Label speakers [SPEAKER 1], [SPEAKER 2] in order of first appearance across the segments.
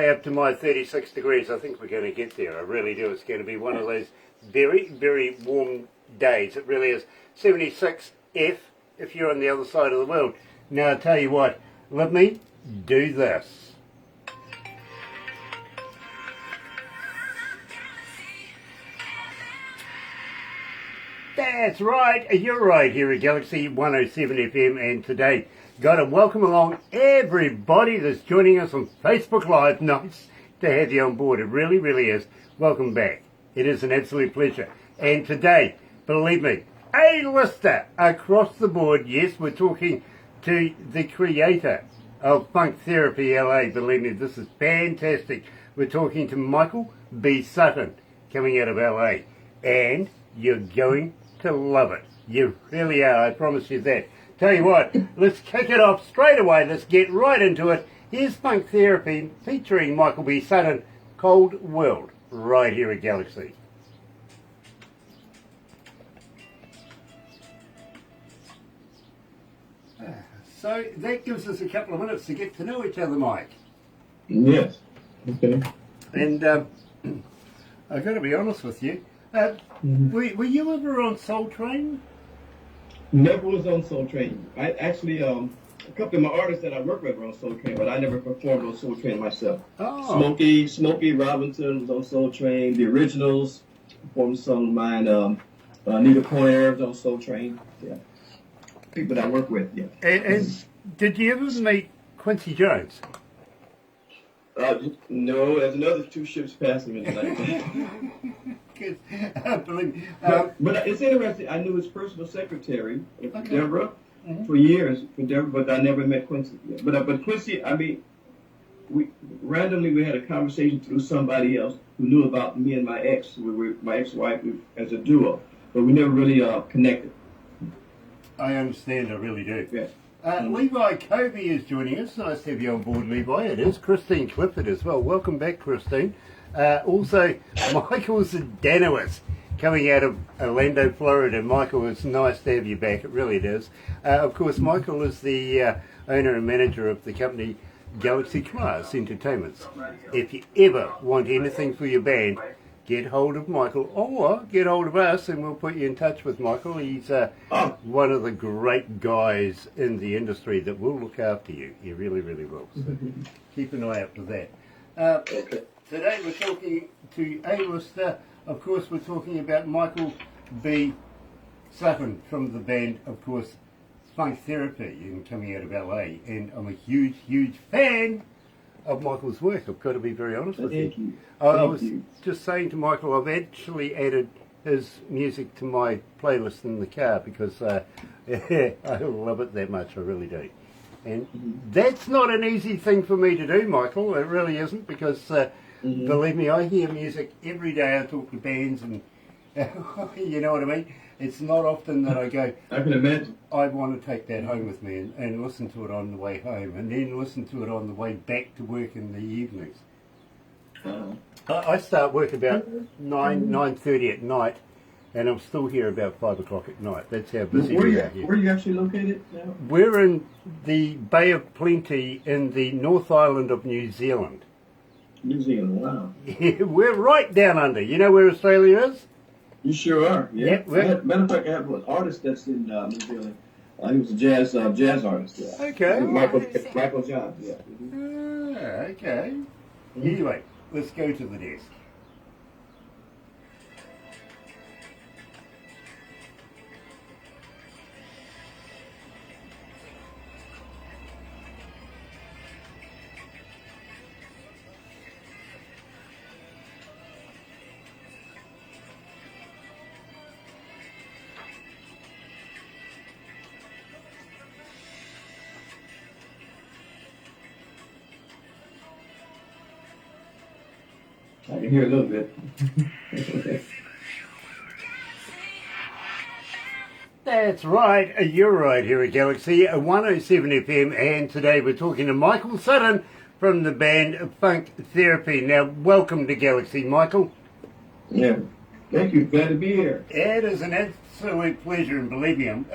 [SPEAKER 1] Up to my 36 degrees. I think we're going to get there. I really do. It's going to be one of those very, very warm days. It really is. 76 if you're on the other side of the world. Now, I'll tell you what. Let me do this. That's right. You're right here at Galaxy 107 FM, and today got to welcome along everybody that's joining us on Facebook Live. Nice to have you on board. It really, really is. Welcome back. It is an absolute pleasure. And today, believe me, A-lister across the board. Yes, we're talking to the creator of Funk Therapy LA. Believe me, this is fantastic. We're talking to Michael B. Sutton, coming out of LA. And you're going to love it. You really are. I promise you that. Tell you what, let's kick it off straight away. Let's get right into it. Here's Funk Therapy featuring Michael B. Sutton, Cold World, right here at Galaxy. So that gives us a couple of minutes to get to know each other, Mike.
[SPEAKER 2] Yes. Okay.
[SPEAKER 1] And I've got to be honest with you. Were you ever on Soul Train?
[SPEAKER 2] Never was on Soul Train. I actually, a couple of my artists that I work with were on Soul Train, but I never performed on Soul Train myself.
[SPEAKER 1] Oh.
[SPEAKER 2] Smokey Robinson was on Soul Train. The Originals performed a song of mine. Anita Pointer was on Soul Train. Yeah. People that I work with, yeah.
[SPEAKER 1] And did you ever meet Quincy Jones?
[SPEAKER 2] No, there's another two ships passing me tonight. But it's interesting. I knew his personal secretary, Deborah, for years. But I never met Quincy. But Quincy, I mean, we had a conversation through somebody else who knew about me and my ex, my ex-wife, as a duo, but we never really connected.
[SPEAKER 1] I understand. I really do.
[SPEAKER 2] Yes.
[SPEAKER 1] Levi Covey is joining us. Nice to have you on board, Levi. It is Christine Clifford as well. Welcome back, Christine. Also, Michael Zdanowitz coming out of Orlando, Florida. Michael, it's nice to have you back. It really is. Of course, Michael is the owner and manager of the company Galaxy Class Entertainments. If you ever want anything for your band, get hold of Michael or get hold of us and we'll put you in touch with Michael. He's one of the great guys in the industry that will look after you. He really, really will. So keep an eye out for that. Today we're talking to A-lister. Of course, we're talking about Michael B. Sutton from the band, of course, Funk Therapy, and coming out of LA. And I'm a huge, huge fan of Michael's work. I've got to be very honest with you. I was just saying to Michael, I've actually added his music to my playlist in the car because I love it that much. I really do. And that's not an easy thing for me to do, Michael. It really isn't because, believe me, I hear music every day. I talk to bands and, you know what I mean? It's not often that I go,
[SPEAKER 2] I can imagine.
[SPEAKER 1] I want to take that home with me and listen to it on the way home and then listen to it on the way back to work in the evenings. I start work about 9:30 at night and I'm still here about 5 o'clock at night. That's how busy we are here.
[SPEAKER 2] Where are you actually located now?
[SPEAKER 1] We're in the Bay of Plenty in the North Island of New Zealand.
[SPEAKER 2] New Zealand, wow.
[SPEAKER 1] We're right down under. You know where Australia is?
[SPEAKER 2] You sure are. Yeah.
[SPEAKER 1] Yep,
[SPEAKER 2] matter of fact, I have an artist that's in New Zealand. He was a jazz artist. Yeah.
[SPEAKER 1] Okay.
[SPEAKER 2] Michael John. Yeah.
[SPEAKER 1] Okay. Anyway, let's go to the desk.
[SPEAKER 2] I can hear a little bit.
[SPEAKER 1] That's right, you're right here at Galaxy 107 FM, and today we're talking to Michael Sutton from the band Funk Therapy. Now, welcome to Galaxy, Michael.
[SPEAKER 2] Yeah, thank you. Glad to be here.
[SPEAKER 1] It is an absolute pleasure, and believe me, I'm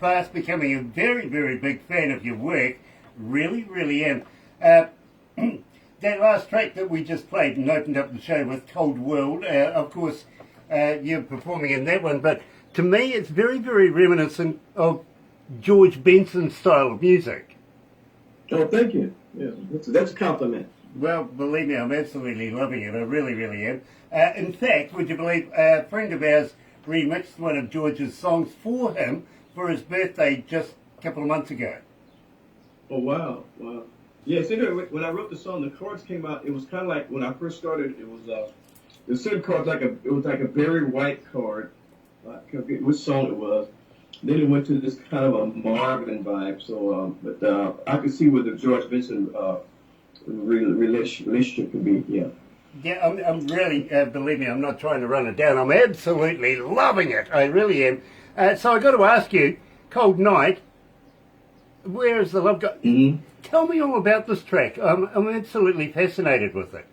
[SPEAKER 1] fast becoming a very, very big fan of your work. Really, really am. that last track that we just played and opened up the show with Cold World, of course, you're performing in that one, but to me it's very, very reminiscent of George Benson's style of music.
[SPEAKER 2] Oh, thank you. Yeah, that's a compliment.
[SPEAKER 1] Well, believe me, I'm absolutely loving it. I really, really am. In fact, would you believe, a friend of ours remixed one of George's songs for him for his birthday just a couple of months ago.
[SPEAKER 2] Oh, wow. Wow. Yeah, see, when I wrote the song, the chords came out, it was kind of like, when I first started, it was, the certain chords, it was like a very white chord. I forget which song it was. Then it went to this kind of a Marvin vibe. So, but I could see where the George Benson relationship could be. Yeah.
[SPEAKER 1] Yeah, I'm really, believe me, I'm not trying to run it down. I'm absolutely loving it. I really am. So I got to ask you, Cold Night, where is the love go?
[SPEAKER 2] Mm-hmm.
[SPEAKER 1] Tell me all about this track. I'm absolutely fascinated with it.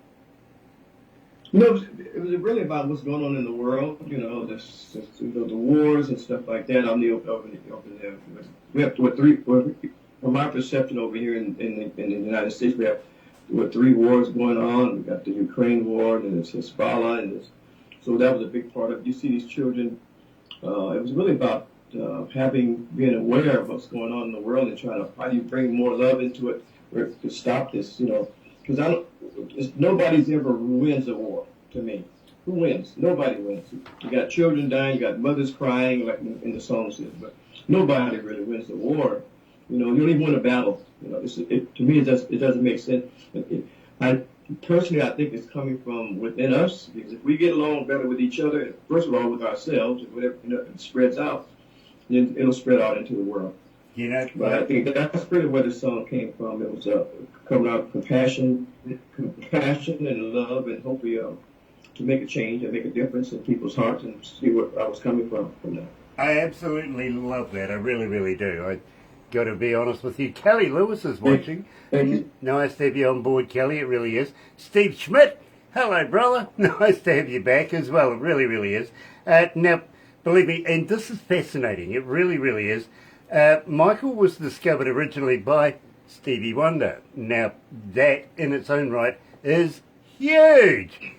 [SPEAKER 2] You know, it was really about what's going on in the world. You know, the wars and stuff like that. I'm over there. We have from my perception over here in the United States, we have 3 wars going on. We got the Ukraine war, and there's Hezbollah, and so that was a big part of it. You see these children. It was really about being aware of what's going on in the world and trying to how do you bring more love into it to stop this. You know, because nobody's ever wins a war to me. Who wins? Nobody wins. You got children dying, you got mothers crying, like in the song says, but nobody really wins the war. You know, you don't even win a battle. You know, to me, it doesn't make sense. I think it's coming from within us, because if we get along better with each other, first of all with ourselves, and whatever it spreads out, then it'll spread out into the world.
[SPEAKER 1] You know,
[SPEAKER 2] but I think that's really where the song came from. It was coming out of compassion and love, and hopefully to make a change and make a difference in people's hearts and see where I was coming from that.
[SPEAKER 1] I absolutely love that. I really, really do. I got to be honest with you. Kelly Lewis is watching.
[SPEAKER 2] Thank you.
[SPEAKER 1] Nice to have you on board, Kelly. It really is. Steve Schmidt, hello, brother. Nice to have you back as well. It really, really is. Now, believe me, and this is fascinating. It really, really is. Michael was discovered originally by Stevie Wonder. Now, that in its own right is huge.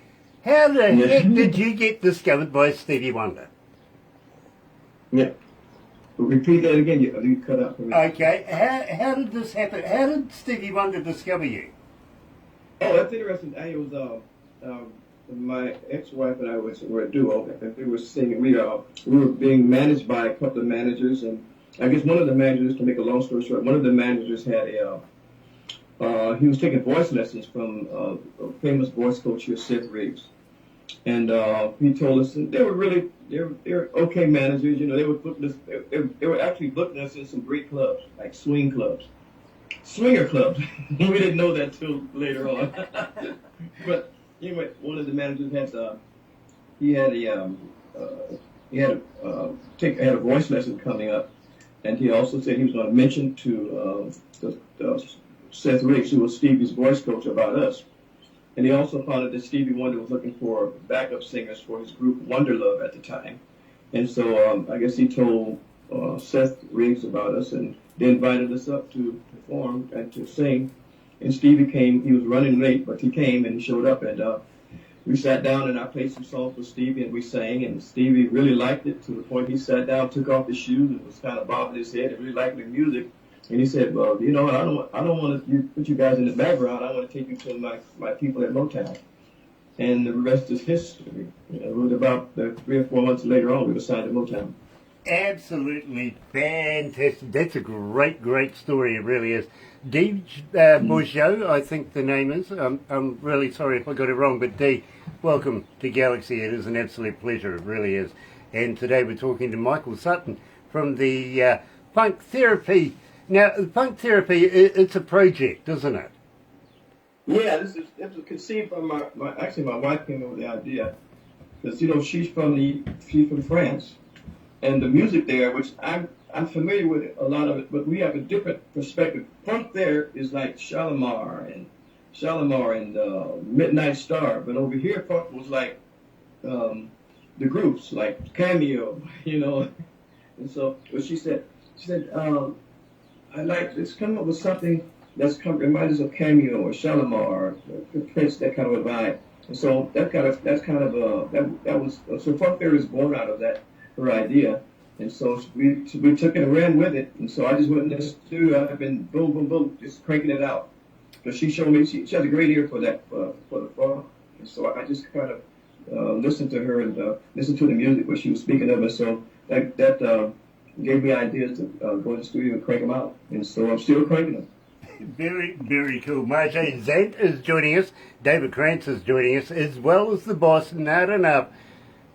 [SPEAKER 1] How the heck did you get discovered by Stevie Wonder?
[SPEAKER 2] Yeah. Repeat that again. You cut out for me.
[SPEAKER 1] Okay. How did this happen? How did Stevie Wonder discover you?
[SPEAKER 2] Oh, that's interesting. I was my ex-wife and I were a duo, and we were singing. We were being managed by a couple of managers, and I guess one of the managers, to make a long story short, one of the managers had he was taking voice lessons from a famous voice coach here, Seth Riggs. And he told us they were okay managers. You know, they were actually booking us in some great clubs, like swinger clubs. We didn't know that till later on. But anyway, one of the managers had a voice lesson coming up, and he also said he was going to mention to Seth Riggs, who was Stevie's voice coach, about us. And he also found out that Stevie Wonder was looking for backup singers for his group Wonderlove at the time. And so I guess he told Seth Riggs about us, and they invited us up to perform and to sing. And Stevie came. He was running late, but he came and he showed up. And we sat down and I played some songs for Stevie, and we sang. And Stevie really liked it to the point he sat down, took off his shoes, and was kind of bobbing his head and really liked the music. And he said, well, you know, I don't want to put you guys in the background. I want to take you to my people at Motown. And the rest is history. You know, it was about 3 or 4 months later on, we were signed to Motown.
[SPEAKER 1] Absolutely fantastic. That's a great, great story. It really is. Dee Bourgeot, I think the name is. I'm really sorry if I got it wrong, but Dee, welcome to Galaxy. It is an absolute pleasure. It really is. And today we're talking to Michael Sutton from the Funk Therapy. Now, Funk Therapy, it's a project, isn't it?
[SPEAKER 2] Yeah, it was conceived from my wife came up with the idea, because you know she's from France, and the music there, which I'm familiar with a lot of it, but we have a different perspective. Funk there is like Shalimar and Midnight Star, but over here funk was like the groups like Cameo, you know, and so what she said. I like let's come up with something reminds us of Cameo or Shalimar, or Prince, that kind of a vibe. And so that was so Funk Fairy was born out of that her idea, and so we took it and ran with it. And so I just went in the studio. I've been boom boom boom just cranking it out because she showed me she has a great ear for that for the funk. And so I just kind of listened to her and listened to the music where she was speaking of it. So that gave me ideas to go in the studio and crank them out. And so I'm still cranking them.
[SPEAKER 1] Very, very cool. Marjane Zant is joining us. David Krantz is joining us, as well as the boss, Not Enough.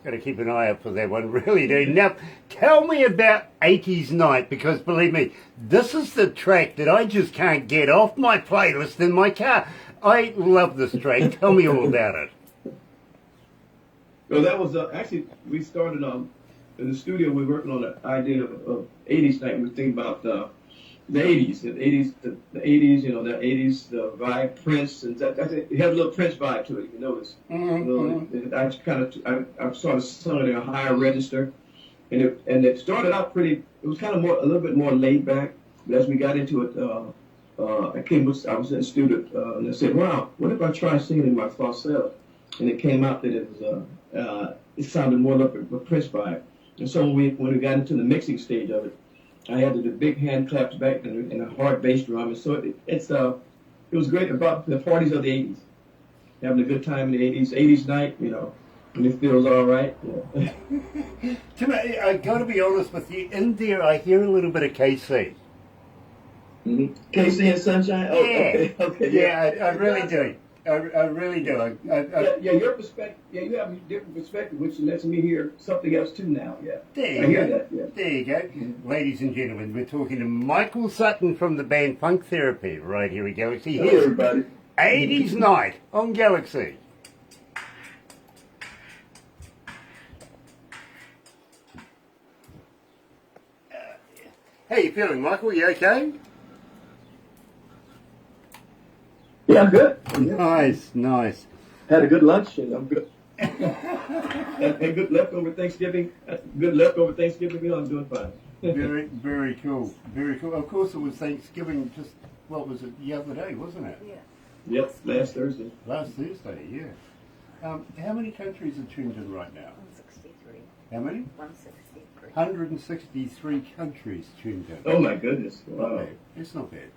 [SPEAKER 1] Got to keep an eye out for that one, really do. Now, tell me about 80s Night, because believe me, this is the track that I just can't get off my playlist in my car. I love this track. Tell me all about it.
[SPEAKER 2] Well, that was actually, we started in the studio. We were working on the idea of 80s Night. We were thinking about the 80s, the 80s, you know, the 80s, the vibe, Prince, and it had a little Prince vibe to it, you notice. I sort of sung it in a higher register, and it started out pretty. It was kind of a little bit more laid back, but as we got into it, I was in the studio, and I said, "Wow, what if I try singing in my falsetto?" And it came out that it sounded more like a Prince vibe. And so when we got into the mixing stage of it, I had the big hand claps back and a hard bass drum, and so it was great about the parties of the 80s, having a good time in the 80s Night, you know, and it feels all right. Yeah.
[SPEAKER 1] Tim, I got to be honest with you. In there, I hear a little bit of KC.
[SPEAKER 2] Mm-hmm. KC and Sunshine. Oh,
[SPEAKER 1] yeah.
[SPEAKER 2] Okay.
[SPEAKER 1] Yeah, I really do. I really do.
[SPEAKER 2] Your perspective. Yeah, you have a different perspective, which lets me hear something else too now. Yeah.
[SPEAKER 1] There you go. Yeah. There you go. Mm-hmm. Ladies and gentlemen, we're talking to Michael Sutton from the band Funk Therapy right here at Galaxy.
[SPEAKER 2] Hello, everybody.
[SPEAKER 1] 80s Night on Galaxy. How you feeling, Michael? You okay?
[SPEAKER 2] Yeah, I'm good.
[SPEAKER 1] Nice.
[SPEAKER 2] Had a good lunch and I'm good. and good leftover Thanksgiving. Good leftover Thanksgiving meal. I'm doing fine.
[SPEAKER 1] Very, very cool. Very cool. Of course, it was Thanksgiving. Just what was it the other day, wasn't it?
[SPEAKER 2] Yeah. Yep. Last Thursday.
[SPEAKER 1] Last Thursday. Yeah. How many countries are tuned in right now?
[SPEAKER 3] 163.
[SPEAKER 1] How many?
[SPEAKER 3] 163.
[SPEAKER 1] 163 countries tuned in.
[SPEAKER 2] Oh my goodness! Wow.
[SPEAKER 1] It's not bad.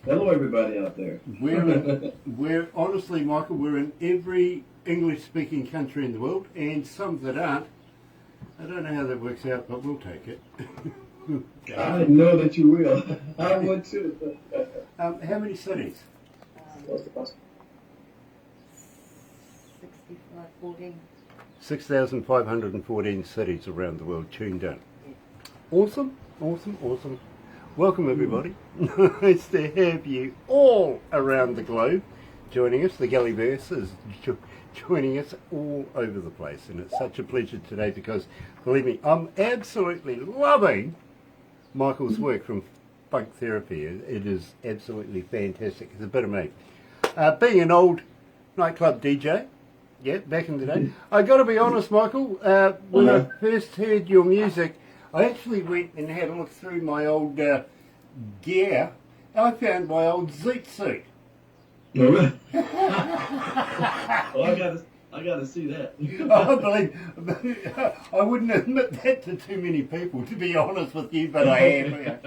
[SPEAKER 2] Hello, everybody out there.
[SPEAKER 1] We're honestly, Michael, we're in every English-speaking country in the world, and some that aren't. I don't know how that works out, but we'll take it.
[SPEAKER 2] I know that you will. I would too.
[SPEAKER 1] How many cities?
[SPEAKER 3] 14.
[SPEAKER 1] 6,514 cities around the world tuned in. Awesome. Welcome, everybody. Nice to have you all around the globe joining us. The Gullyverse is joining us all over the place, and it's such a pleasure today because, believe me, I'm absolutely loving Michael's work from Funk Therapy. It is absolutely fantastic. It's a bit of me. Being an old nightclub DJ, yeah, back in the day, I got to be honest, Michael, when I first heard your music, I actually went and had a look through my old gear. I found my old Zeet suit.
[SPEAKER 2] Oh, really? Well, I got to see that.
[SPEAKER 1] I wouldn't admit that to too many people, to be honest with you, but I am.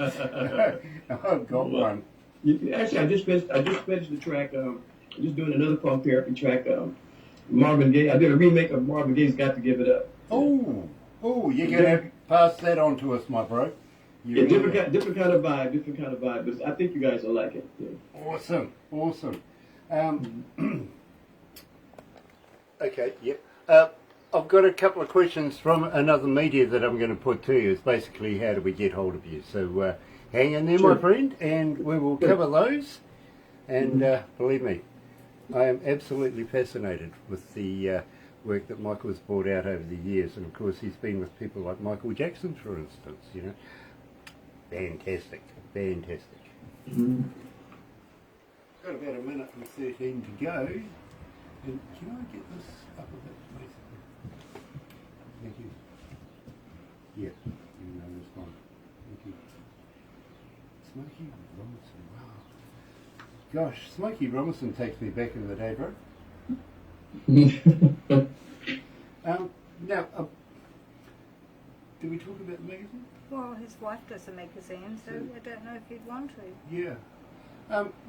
[SPEAKER 1] I've got one.
[SPEAKER 2] Actually, I just finished the track. Just doing another Funk Therapy track. Marvin Gaye. I did a remake of Marvin Gaye's "Got to Give It Up."
[SPEAKER 1] Oh, you're gonna pass that on to us, my bro.
[SPEAKER 2] Yeah, different kind of vibe. But I think you guys will like it. Yeah.
[SPEAKER 1] Awesome. Okay, yep. I've got a couple of questions from another media that I'm going to put to you. It's basically how do we get hold of you? So hang in there, my friend, and we will cover those. And believe me, I am absolutely fascinated with the work that Michael has brought out over the years. And of course, he's been with people like Michael Jackson, for instance, you know. Fantastic.
[SPEAKER 2] Mm-hmm.
[SPEAKER 1] Got about a minute and 13 to go. And can I get this up a bit, please? Thank you. Yeah, you know this one. Thank you. Smokey Robinson, wow. Gosh, Smokey Robinson takes me back in the day, bro. Now, did we talk about the magazine?
[SPEAKER 4] Well, his wife does a magazine, so I don't know if he'd want to.
[SPEAKER 1] Yeah.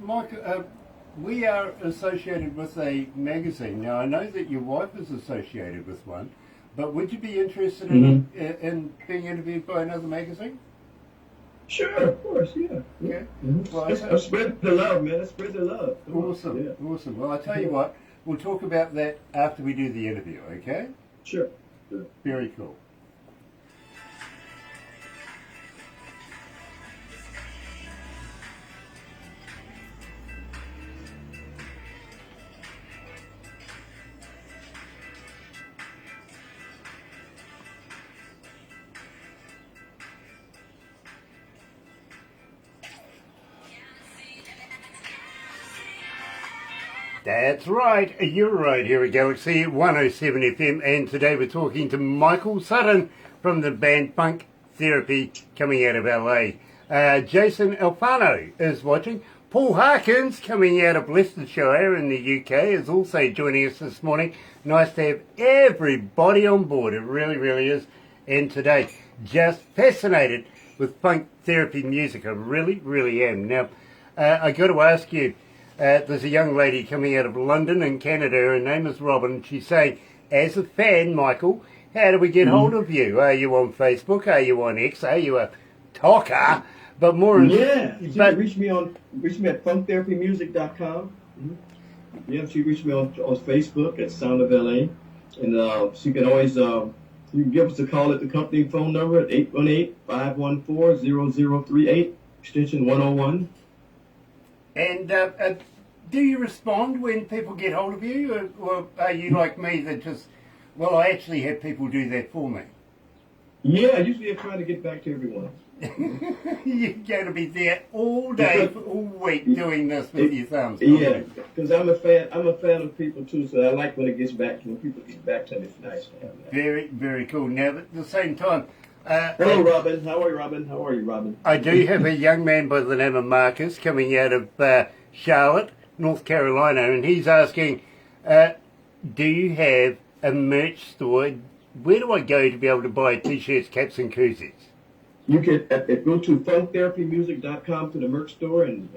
[SPEAKER 1] Mike, we are associated with a magazine. Now, I know that your wife is associated with one, but would you be interested in being interviewed by another magazine?
[SPEAKER 2] Sure, of course, yeah.
[SPEAKER 1] Okay.
[SPEAKER 2] Well, let's spread the love, man. Let's spread the love.
[SPEAKER 1] Awesome, awesome. Well, I tell you what, we'll talk about that after we do the interview, okay?
[SPEAKER 2] Sure.
[SPEAKER 1] Very cool. That's right, you're right here at Galaxy 107 FM, and today we're talking to Michael Sutton from the band Funk Therapy coming out of LA. Jason Alfano is watching. Paul Harkins coming out of Leicestershire in the UK is also joining us this morning. Nice to have everybody on board, it really, really is. And today, just fascinated with Funk Therapy music, I really, really am. Now, I got to ask you, there's a young lady coming out of London in Canada. Her name is Robin. She's saying, as a fan, Michael, how do we get hold of you? Are you on Facebook? Are you on X? Are you a talker? But more...
[SPEAKER 2] Yeah. Reach me at funktherapymusic.com. Yeah, she reached me on Facebook at Sound of LA. And she can always... you can give us a call at the company phone number at 818-514-0038, extension 101.
[SPEAKER 1] And do you respond when people get hold of you? Or are you like me that just, well, I actually have people do that for me?
[SPEAKER 2] Yeah, usually I try to get back to everyone.
[SPEAKER 1] You're going to be there all day, all week doing this with your thumbs.
[SPEAKER 2] Yeah, because I'm a fan of people too, so I like when it gets back to when people get back to me. It's nice to have that.
[SPEAKER 1] Very, very cool. Now, at the same time...
[SPEAKER 2] hello, Robin. How are you, Robin? How are you, Robin?
[SPEAKER 1] I do have a young man by the name of Marcus coming out of Charlotte, North Carolina, and he's asking, do you have a merch store? Where do I go to be able to buy t-shirts, caps, and koozies?
[SPEAKER 2] You can go to funktherapymusic.com to the merch store and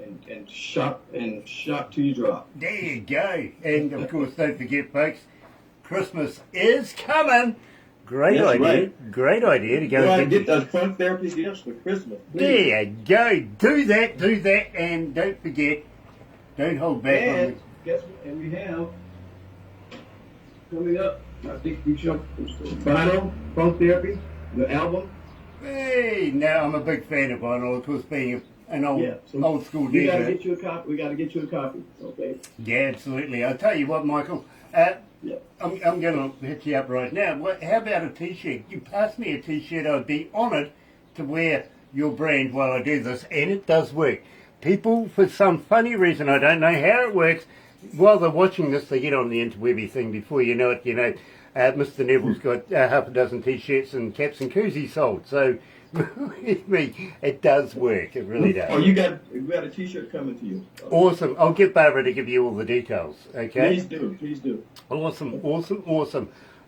[SPEAKER 2] shop till you drop.
[SPEAKER 1] There you go. And, of course, don't forget, folks, Christmas is coming. Great
[SPEAKER 2] That's
[SPEAKER 1] idea.
[SPEAKER 2] Right.
[SPEAKER 1] Great idea to go
[SPEAKER 2] and get those Funk Therapy gifts for Christmas. Please.
[SPEAKER 1] There you go. Do that, and don't forget, don't hold back on
[SPEAKER 2] And guess what? And we have coming up, I think we show vinyl, Funk Therapy, the album.
[SPEAKER 1] Hey, now I'm a big fan of vinyl, of course, being an old school
[SPEAKER 2] We gotta
[SPEAKER 1] DJ.
[SPEAKER 2] get you a copy. We gotta get you a copy. Okay.
[SPEAKER 1] Yeah, absolutely. I'll tell you what, Michael. I'm going to hit you up right now. How about a T-shirt? You pass me a T-shirt, I'd be honoured to wear your brand while I do this, and it does work. People, for some funny reason, I don't know how it works, while they're watching this, they get on the interwebby thing. Before you know it, Mr. Neville's got half a dozen T-shirts and caps and koozies sold. So, believe me, it does work. It really does.
[SPEAKER 2] Oh, we got a T-shirt coming to you.
[SPEAKER 1] Awesome. I'll get Barbara to give you all the details, okay?
[SPEAKER 2] Please do.
[SPEAKER 1] Awesome.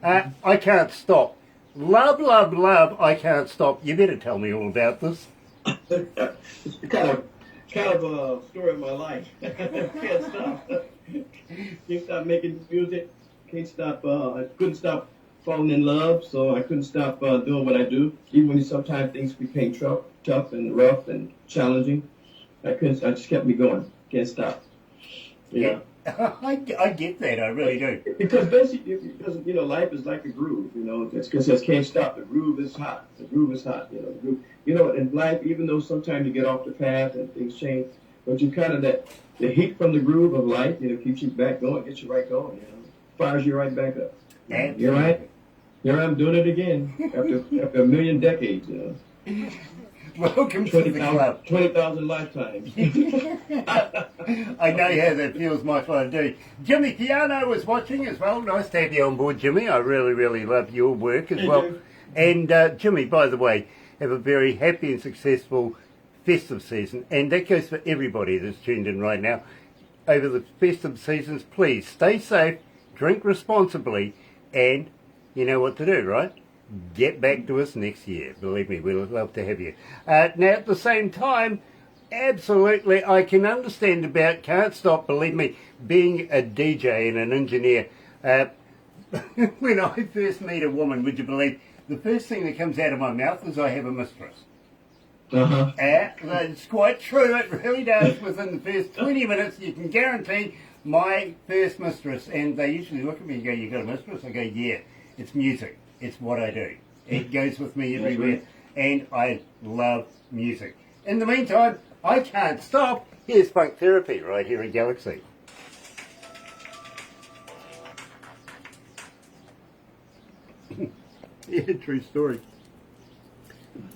[SPEAKER 1] I can't stop. Love, I can't stop. You better tell me all about this.
[SPEAKER 2] It's kind of a story of my life. Can't stop. Can't stop making music. Can't stop. I couldn't stop falling in love, so I couldn't stop doing what I do. Even when sometimes things became tough and rough and challenging, I just kept me going. Can't stop. Yeah.
[SPEAKER 1] I get that. I really do.
[SPEAKER 2] Because basically, life is like a groove. It's because it can't stop. The groove is hot. The groove. In life, even though sometimes you get off the path and things change, but you kind of the heat from the groove of life, keeps you back going, gets you right going. Fires you right back up.
[SPEAKER 1] Absolutely.
[SPEAKER 2] You're right. Here I'm doing it again after a million decades.
[SPEAKER 1] Welcome to the club.
[SPEAKER 2] 20,000 lifetimes.
[SPEAKER 1] I know how that feels, Michael, I do. Jimmy Piano is watching as well. Nice to have you on board, Jimmy. I really, really love your work as well.
[SPEAKER 2] Jim.
[SPEAKER 1] And Jimmy, by the way, have a very happy and successful festive season. And that goes for everybody that's tuned in right now. over the festive seasons. Please stay safe, drink responsibly, and you know what to do, right? Get back to us next year. Believe me, we'll love to have you. Now, at the same time, absolutely, I can understand about can't stop, believe me, being a DJ and an engineer. When I first meet a woman, would you believe, the first thing that comes out of my mouth is I have a mistress.
[SPEAKER 2] Uh-huh.
[SPEAKER 1] That's quite true, it really does. Within the first 20 minutes, you can guarantee my first mistress. And they usually look at me and go, you got a mistress? I go, yeah, it's music. It's what I do. It goes with me everywhere. And I love music. In the meantime, I can't stop. Here's Funk Therapy right here at Galaxy. Yeah, true story.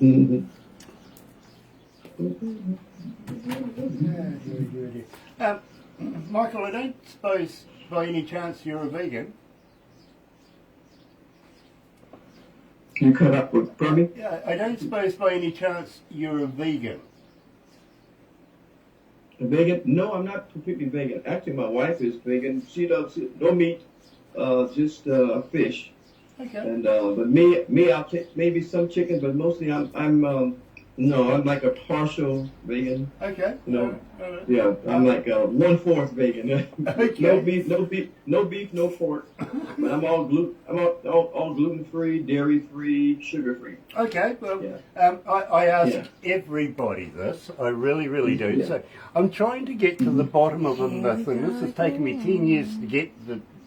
[SPEAKER 2] Mhm.
[SPEAKER 1] Michael, I don't suppose by any chance you're a vegan?
[SPEAKER 2] You cut up with me?
[SPEAKER 1] Yeah, I don't suppose by any chance you're a vegan?
[SPEAKER 2] A vegan? No, I'm not completely vegan. Actually, my wife is vegan. She does no meat, just fish.
[SPEAKER 1] Okay.
[SPEAKER 2] And but me, I'll take maybe some chicken, but mostly I'm like a partial vegan.
[SPEAKER 1] Okay.
[SPEAKER 2] You know,
[SPEAKER 1] all right.
[SPEAKER 2] yeah, I'm like 1/4 vegan.
[SPEAKER 1] Okay.
[SPEAKER 2] No beef, no pork. But I'm all gluten free, dairy free, sugar free.
[SPEAKER 1] Okay, well,
[SPEAKER 2] Yeah.
[SPEAKER 1] I ask everybody this, I really, really do.
[SPEAKER 2] Yeah.
[SPEAKER 1] So I'm trying to get to the bottom of a myth, and this has taken me 10 years to get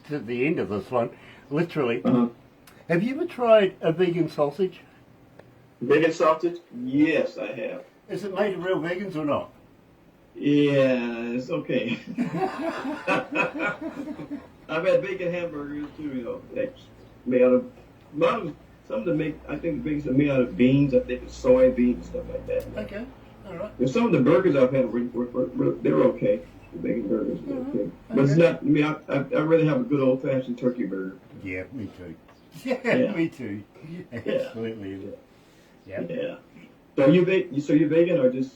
[SPEAKER 1] to the end of this one, literally.
[SPEAKER 2] Uh-huh.
[SPEAKER 1] Have you ever tried a vegan sausage?
[SPEAKER 2] Vegan sausage? Yes, I have.
[SPEAKER 1] Is it made of real vegans or not?
[SPEAKER 2] Yeah, it's okay. I've had vegan hamburgers too, you know, that's made out of some of them I think the vegans are made out of beans. I think it's soybeans, stuff like that.
[SPEAKER 1] Okay, all right.
[SPEAKER 2] And some of the burgers I've had they're okay. The vegan burgers are okay. But it's not. I mean, I'd rather have a good old fashioned turkey burger.
[SPEAKER 1] Yeah, me too. Yeah, me too. Absolutely. Yeah.
[SPEAKER 2] Yeah. So you're vegan or just?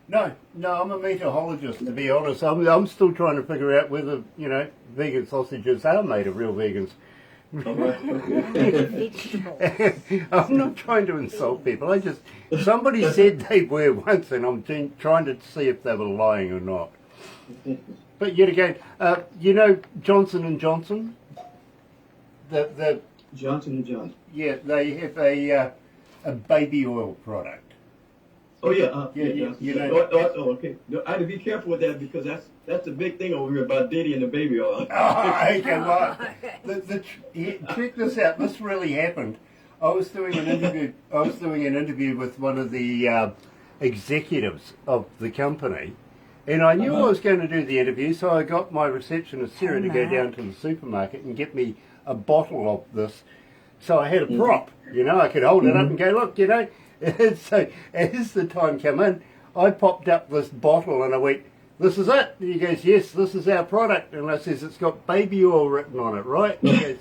[SPEAKER 1] No, I'm a meatologist, to be honest. I'm still trying to figure out whether, vegan sausages are made of real vegans. I'm not trying to insult people. Somebody said they were once, and I'm trying to see if they were lying or not. But yet again, Johnson and Johnson, the
[SPEAKER 2] Johnson and Johnson.
[SPEAKER 1] Yeah, they have a baby oil product.
[SPEAKER 2] Oh yeah,
[SPEAKER 1] you know.
[SPEAKER 2] Oh, okay. No, I have to be careful with that because that's a big thing over here about Diddy and the baby oil.
[SPEAKER 1] Oh, okay, well, check this out. This really happened. I was doing an interview with one of the executives of the company, and I knew I was going to do the interview, so I got my receptionist Sarah to go down to the supermarket and get me a bottle of this. So I had a prop, I could hold it up and go, look, So as the time came in, I popped up this bottle and I went, this is it. And he goes, yes, this is our product. And I says, it's got baby oil written on it, right? And he goes,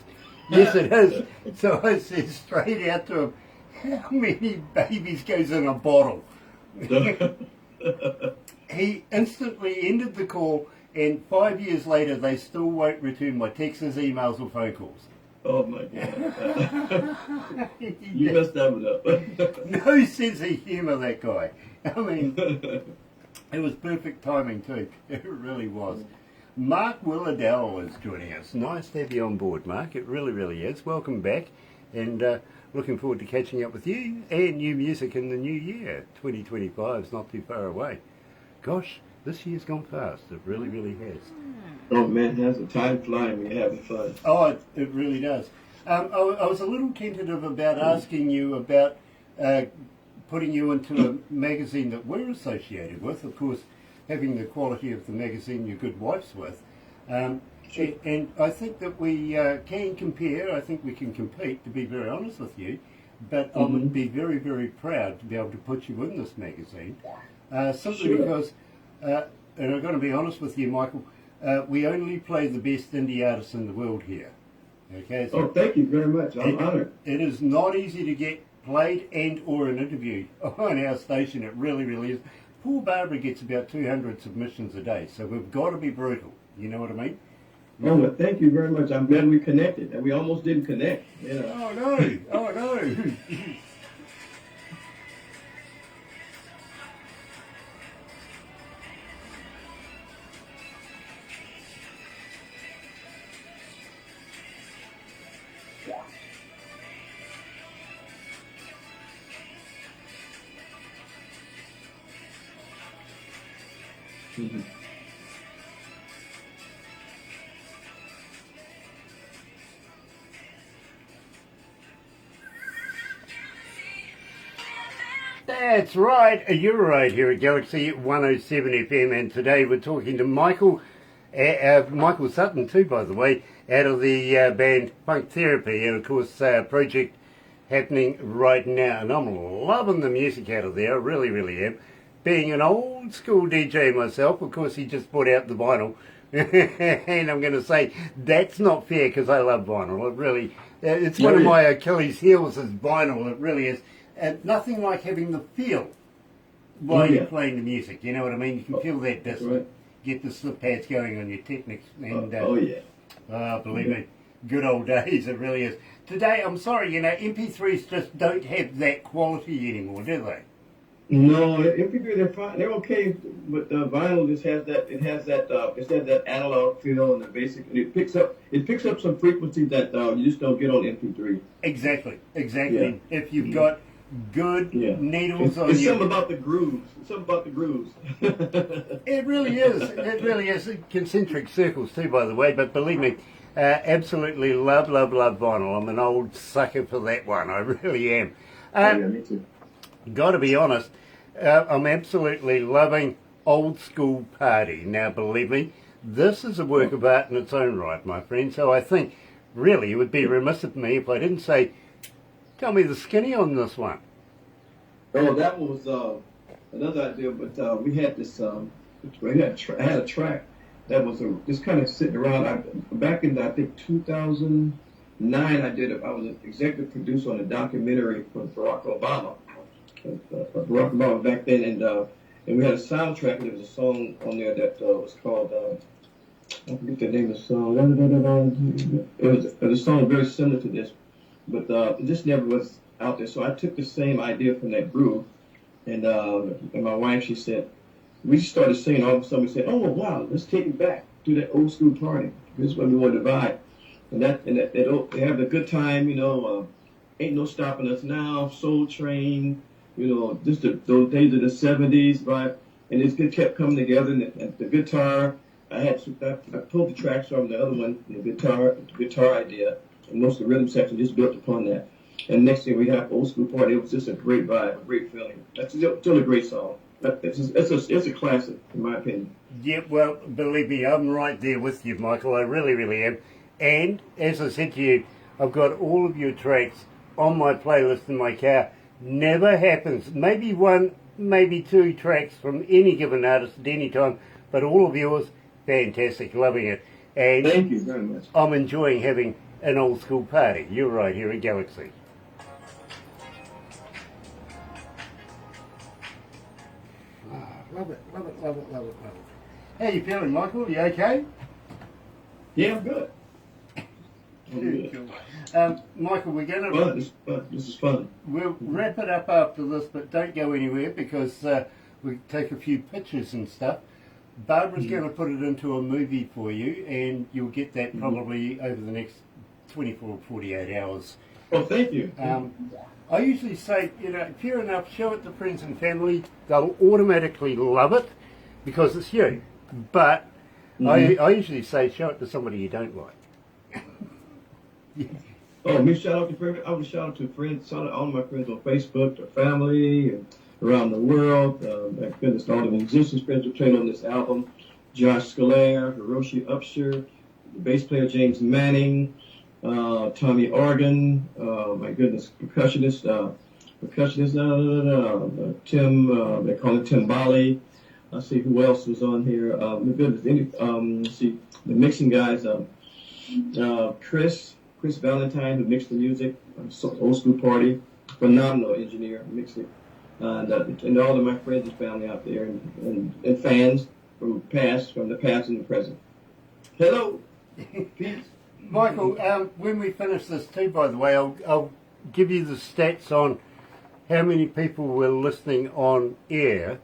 [SPEAKER 1] yes, it is. So I said straight out to him, how many babies goes in a bottle? He instantly ended the call, and 5 years later, they still won't return my texts, emails, or phone calls.
[SPEAKER 2] Oh my God. You messed that one up.
[SPEAKER 1] No sense of humour, that guy. I mean, it was perfect timing too. It really was. Mark Willardell is joining us. Nice to have you on board, Mark. It really, really is. Welcome back, and looking forward to catching up with you and new music in the new year. 2025 is not too far away. Gosh, this year's gone fast. It really, really has.
[SPEAKER 2] Oh man, has the time flying when you're having fun.
[SPEAKER 1] Oh, it really does. I was a little tentative about asking you about putting you into a magazine that we're associated with, of course, having the quality of the magazine your good wife's with.
[SPEAKER 2] Sure.
[SPEAKER 1] And I think that we can compare, I think we can compete, to be very honest with you, but I would be very, very proud to be able to put you in this magazine, simply because, and I'm going to be honest with you, Michael, we only play the best indie artists in the world here. Okay. So
[SPEAKER 2] thank you very much. I'm honored.
[SPEAKER 1] It is not easy to get played and or an interview on our station. It really, really is. poor Barbara gets about 200 submissions a day, so we've got to be brutal. You know what I mean?
[SPEAKER 2] Oh, well, thank you very much. I'm glad we connected, and we almost didn't connect. You know.
[SPEAKER 1] Oh no! Oh no!
[SPEAKER 2] Mhm.
[SPEAKER 1] That's right. You're right here at Galaxy 107 FM, and today we're talking to Michael Sutton too, by the way, out of the band Funk Therapy, and of course project happening right now, and I'm loving the music out of there. I really, really am. Being an old school DJ myself, of course, he just brought out the vinyl, and I'm going to say that's not fair because I love vinyl. It really, it's one of my Achilles' heels is vinyl. It really is. And nothing like having the feel while you're playing the music. You know what I mean? You can feel that distance.
[SPEAKER 2] Right.
[SPEAKER 1] Get the slip pads going on your Technics. And, believe me, good old days. It really is. Today, I'm sorry, MP3s just don't have that quality anymore, do they?
[SPEAKER 2] No, MP3 they're fine. They're okay, but vinyl just has that. It has that. It's that analog feel and the basic. And it picks up some frequency that you just don't get on MP3.
[SPEAKER 1] Exactly.
[SPEAKER 2] Yeah.
[SPEAKER 1] If you've got good needles on
[SPEAKER 2] it's
[SPEAKER 1] your...
[SPEAKER 2] something about the grooves.
[SPEAKER 1] It really is. It really is. Concentric circles too, by the way. But believe me, absolutely love vinyl. I'm an old sucker for that one. I really am.
[SPEAKER 2] Me too.
[SPEAKER 1] Got to be honest, I'm absolutely loving Old School Party. Now, believe me, this is a work of art in its own right, my friend. So I think, really, it would be remiss of me if I didn't say, tell me the skinny on this one.
[SPEAKER 2] Oh, that was another idea, but we had this. I had a track that was just kind of sitting around. Back in I think 2009, I was an executive producer on a documentary for Barack Obama. Barack Obama back then, and we had a soundtrack, and there was a song on there that was called. I forget the name of the song. It was a song very similar to this, but it just never was out there. So I took the same idea from that groove, and my wife, she said, we started singing. All of a sudden, we said, "Oh wow, let's take it back to that old school party. This is what we want to vibe." And they have a good time, Ain't No Stopping Us Now, Soul Train, just those days of the '70s, right? And it kept coming together. And the guitar, I pulled the tracks from the other one, the guitar idea, and most of the rhythm section just built upon that. And next thing we have Old School Party. It was just a great vibe, a great feeling. That's still a great song. It's a classic, in my opinion.
[SPEAKER 1] Yeah, well, believe me, I'm right there with you, Michael. I really, really am. And as I said to you, I've got all of your tracks on my playlist in my car. Never happens. Maybe one, maybe two tracks from any given artist at any time, but all of yours, fantastic, loving it. And
[SPEAKER 2] thank you very much.
[SPEAKER 1] I'm enjoying having an old school party. You're right here at Galaxy. Love it. How you feeling, Michael? You okay?
[SPEAKER 2] Yeah, I'm good.
[SPEAKER 1] Cool. Michael, we're going to...
[SPEAKER 2] This is fun.
[SPEAKER 1] We'll wrap it up after this, but don't go anywhere because we take a few pictures and stuff. Barbara's going to put it into a movie for you, and you'll get that probably over the next 24 or 48 hours.
[SPEAKER 2] Oh, thank you.
[SPEAKER 1] I usually say, fair enough, show it to friends and family. They'll automatically love it because it's you. But I usually say, show it to somebody you don't like. Yeah.
[SPEAKER 2] Oh, me shout out to friends. I would shout out to friends, shout out all of my friends on Facebook, their family, and around the world. My goodness, all the musicians friends who played on this album. Josh Scalaire, Hiroshi Upshur, the bass player James Manning, Tommy Organ, my goodness, percussionist, Tim, they call it Tim Bali. Let's see who else was on here. My goodness, let's see, the mixing guys, Chris Valentine, who mixed the music, Old School Party, phenomenal engineer, mixed it. and all of my friends and family out there, and fans from the past and the present. Hello, peace.
[SPEAKER 1] Michael, when we finish this too, by the way, I'll give you the stats on how many people were listening on air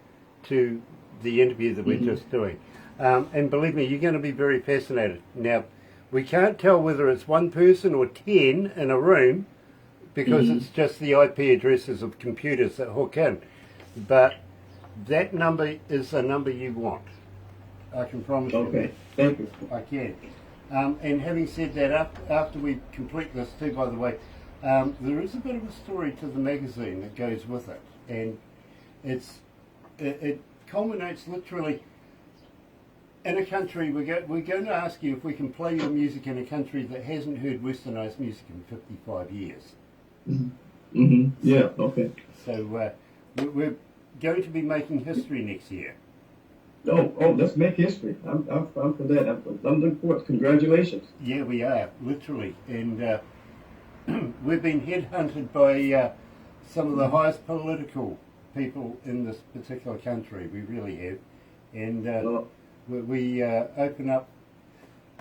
[SPEAKER 1] to the interview that we're just doing. And believe me, you're going to be very fascinated. Now, we can't tell whether it's one person or 10 in a room because it's just the IP addresses of computers that hook in. But that number is a number you want. I can promise you.
[SPEAKER 2] Okay, thank you.
[SPEAKER 1] I can. And having said that, after we complete this too, by the way, there is a bit of a story to the magazine that goes with it. And it culminates literally in a country. We're going to ask you if we can play your music in a country that hasn't heard westernised music in 55 years.
[SPEAKER 2] Yeah, okay.
[SPEAKER 1] So we're going to be making history next year.
[SPEAKER 2] Oh, let's make history. I'm for that. I'm looking forward. Congratulations.
[SPEAKER 1] Yeah, we are, literally. And we've been headhunted by some of the highest political people in this particular country. We really have. And we open up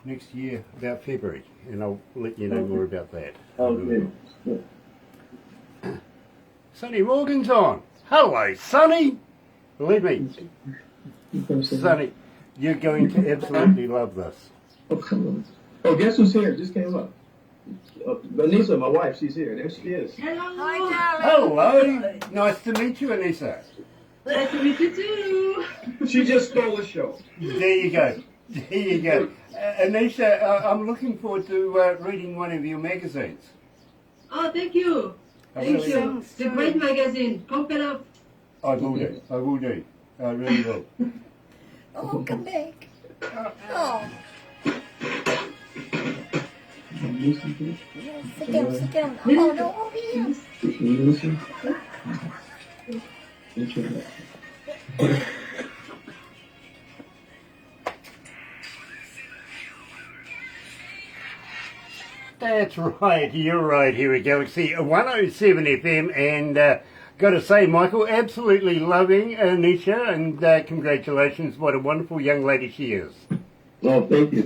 [SPEAKER 1] next year about February, and I'll let you know more about that.
[SPEAKER 2] Okay.
[SPEAKER 1] Sonny Morgan's on. Hello, Sonny. Believe me, Sonny, you're going to absolutely love this.
[SPEAKER 2] Oh, come on. Oh, guess who's here? Just came up. Anissa, my wife, she's here. There she is.
[SPEAKER 4] Hi, darling.
[SPEAKER 1] Hello. Nice to meet you, Anissa.
[SPEAKER 5] Nice to meet you too.
[SPEAKER 2] She just stole the show.
[SPEAKER 1] There you go. There you go. Anisha, I'm looking forward to reading one of your magazines.
[SPEAKER 5] Oh, thank you. Thank you. It's a great magazine. Pump it up.
[SPEAKER 1] I will do. I will do. I really will.
[SPEAKER 3] Oh, come back. Oh, yeah, sit down, sit down. Oh, no, over here.
[SPEAKER 1] That's right, you're right here at Galaxy 107 FM, and got to say, Michael, absolutely loving Anisha, and congratulations, what a wonderful young lady she is.
[SPEAKER 2] Oh, thank you.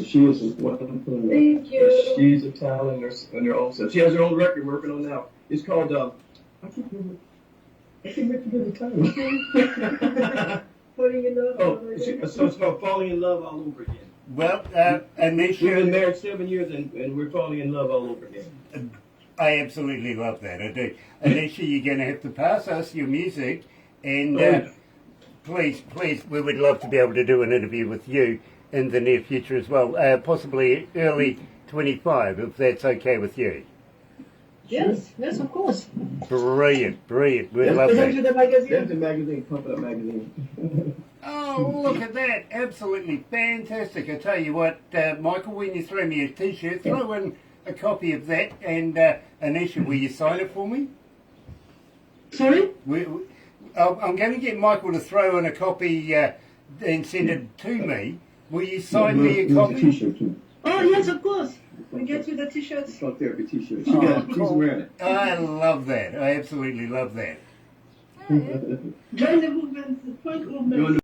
[SPEAKER 2] She is wonderful.
[SPEAKER 5] Thank you.
[SPEAKER 2] She's a talent in her own self. She has her own record working on now. It's called, I can't remember the title.
[SPEAKER 5] Falling in love.
[SPEAKER 2] So it's called Falling in Love All Over Again.
[SPEAKER 1] Well,
[SPEAKER 2] We've been
[SPEAKER 1] Anisha,
[SPEAKER 2] married 7 years and we're falling in love all over again.
[SPEAKER 1] I absolutely love that, I do. Anisha, you're going to have to pass us your music, and please, we would love to be able to do an interview with you in the near future as well, possibly early 25, if that's okay with you.
[SPEAKER 5] Yes, of course.
[SPEAKER 1] Brilliant. We'd love that.
[SPEAKER 2] The magazine. There's the magazine, Pump It Up magazine.
[SPEAKER 1] Oh, look at that. Absolutely fantastic. I tell you what, Michael, when you throw me a T-shirt, throw in a copy of that, and Anisha, will you sign it for me?
[SPEAKER 5] Sorry?
[SPEAKER 1] I'm going to get Michael to throw in a copy and send it to me. Will you sign me a copy?
[SPEAKER 2] T-shirt too.
[SPEAKER 5] Oh, yes, of course. We get you the t-shirts.
[SPEAKER 2] Talk therapy T-shirt. She's
[SPEAKER 1] Cool.
[SPEAKER 2] wearing it.
[SPEAKER 1] I love that. I absolutely love that.
[SPEAKER 5] Join the movement, the punk movement.